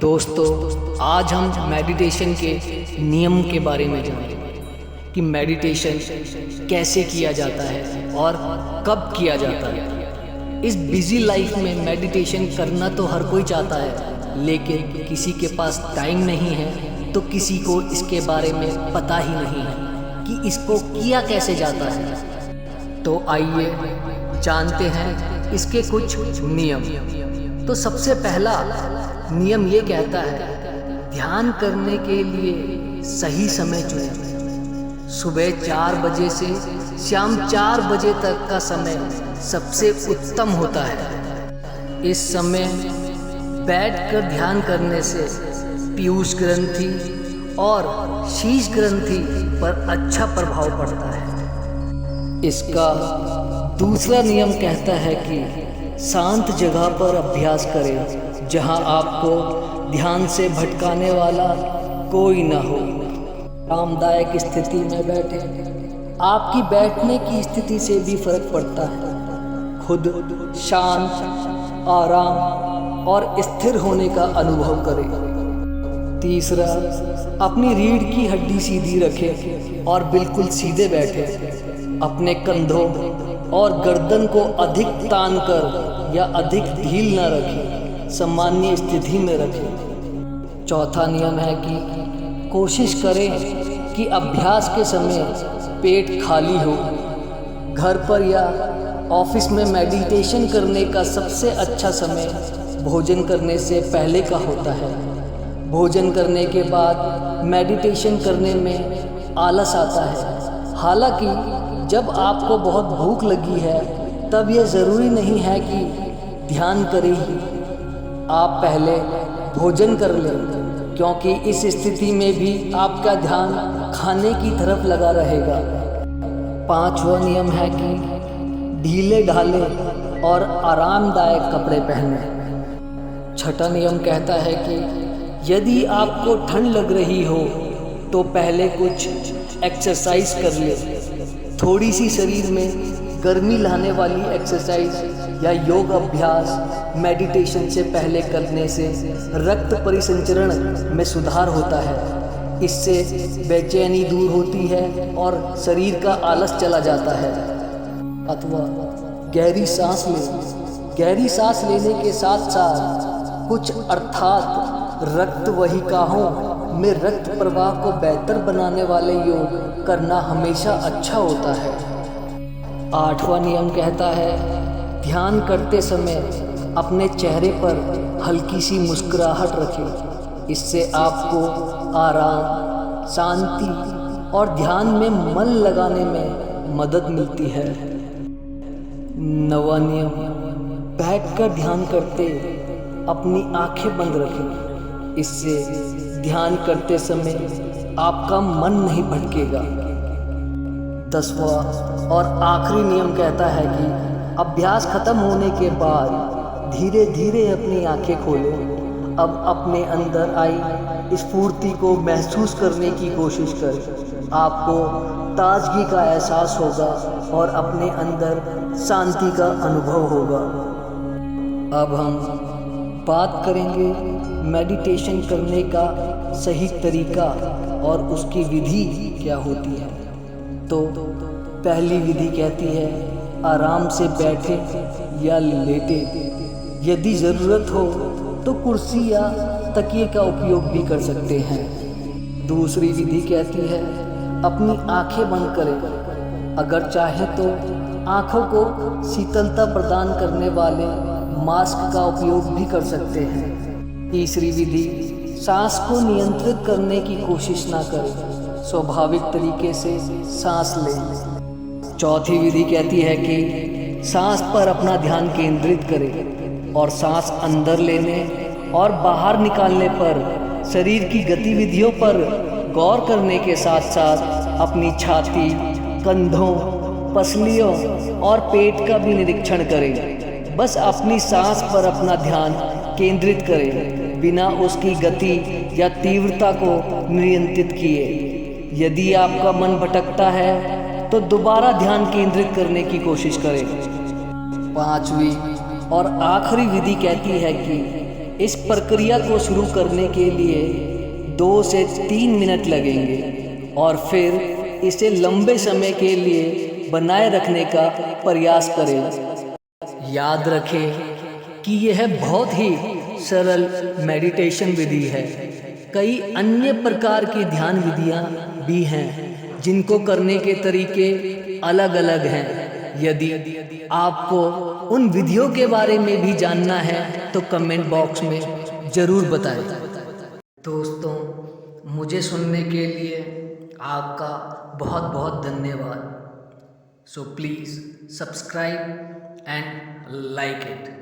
दोस्तों, आज हम मेडिटेशन के नियम के बारे में जानेंगे कि मेडिटेशन कैसे किया जाता है और कब किया जाता है। इस बिजी लाइफ में मेडिटेशन करना तो हर कोई चाहता है, लेकिन किसी के पास टाइम नहीं है तो किसी को इसके बारे में पता ही नहीं है कि इसको किया कैसे जाता है। तो आइए जानते हैं इसके कुछ नियम। तो सबसे पहला नियम ये कहता है, ध्यान करने के लिए सही समय चुनें। सुबह 4 बजे से शाम 4 बजे तक का समय सबसे उत्तम होता है। इस समय बैठकर ध्यान करने से पीयूष ग्रंथि और शीश ग्रंथि पर अच्छा प्रभाव पड़ता है। इसका दूसरा नियम कहता है कि शांत जगह पर अभ्यास करें, जहां आपको ध्यान से भटकाने वाला कोई न हो। आरामदायक स्थिति में बैठें। आपकी बैठने की स्थिति से भी फर्क पड़ता है। खुद शांत, आराम और स्थिर होने का अनुभव करें। तीसरा, अपनी रीढ़ की हड्डी सीधी रखें और बिल्कुल सीधे बैठें। अपने कंधों और गर्दन को अधिक तान कर या अधिक ढील न रखें, सामान्य स्थिति में रखें। चौथा नियम है कि कोशिश करें कि अभ्यास के समय पेट खाली हो। घर पर या ऑफिस में मेडिटेशन करने का सबसे अच्छा समय भोजन करने से पहले का होता है। भोजन करने के बाद मेडिटेशन करने में आलस आता है। हालांकि जब आपको बहुत भूख लगी है तब यह ज़रूरी नहीं है कि ध्यान करें ही। आप पहले भोजन कर लें, क्योंकि इस स्थिति में भी आपका ध्यान खाने की तरफ लगा रहेगा। पांचवा नियम है कि ढीले ढाले और आरामदायक कपड़े पहनें। छठा नियम कहता है कि यदि आपको ठंड लग रही हो तो पहले कुछ एक्सरसाइज कर ले। थोड़ी सी शरीर में गर्मी लाने वाली एक्सरसाइज या योग अभ्यास मेडिटेशन से पहले करने से रक्त परिसंचरण में सुधार होता है। इससे बेचैनी दूर होती है और शरीर का आलस चला जाता है। अथवा गहरी सांस लें। गहरी सांस लेने के साथ साथ कुछ अर्थात रक्त वाहिकाओं में रक्त प्रवाह को बेहतर बनाने वाले योग करना हमेशा अच्छा होता है। आठवां नियम कहता है, ध्यान करते समय अपने चेहरे पर हल्की सी मुस्कुराहट रखें। इससे आपको आराम, शांति और ध्यान में मन लगाने में मदद मिलती है। नवा नियम, बैठकर ध्यान करते अपनी आंखें बंद रखें। इससे ध्यान करते समय आपका मन नहीं भटकेगा। 10वां और आखिरी नियम कहता है कि अभ्यास खत्म होने के बाद धीरे धीरे अपनी आंखें खोलें। अब अपने अंदर आई स्फूर्ति को महसूस करने की कोशिश करें। आपको ताजगी का एहसास होगा और अपने अंदर शांति का अनुभव होगा। अब हम बात करेंगे मेडिटेशन करने का सही तरीका और उसकी विधि क्या होती है। तो पहली विधि कहती है, आराम से बैठे या लेटे। यदि ज़रूरत हो तो कुर्सी या तकिए का उपयोग भी कर सकते हैं। दूसरी विधि कहती है, अपनी आंखें बंद करें। अगर चाहे तो आँखों को शीतलता प्रदान करने वाले मास्क का उपयोग भी कर सकते हैं। तीसरी विधि, सांस को नियंत्रित करने की कोशिश ना करें, स्वाभाविक तरीके से सांस लें। चौथी विधि कहती है कि सांस पर अपना ध्यान केंद्रित करें और सांस अंदर लेने और बाहर निकालने पर शरीर की गतिविधियों पर गौर करने के साथ साथ अपनी छाती, कंधों, पसलियों और पेट का भी निरीक्षण करें। बस अपनी सांस पर अपना ध्यान केंद्रित करें, बिना उसकी गति या तीव्रता को नियंत्रित किए। यदि आपका मन भटकता है तो दोबारा ध्यान केंद्रित करने की कोशिश करें। 5वीं और आखिरी विधि कहती है कि इस प्रक्रिया को शुरू करने के लिए 2 से 3 मिनट लगेंगे और फिर इसे लंबे समय के लिए बनाए रखने का प्रयास करें। याद रखें कि यह बहुत ही सरल मेडिटेशन विधि है। कई अन्य प्रकार की ध्यान विधियाँ भी हैं जिनको करने के तरीके अलग अलग हैं। यदि आपको उन विधियों के बारे में भी जानना है तो कमेंट बॉक्स में ज़रूर बताएं। दोस्तों, मुझे सुनने के लिए आपका बहुत बहुत धन्यवाद। So please subscribe and like it.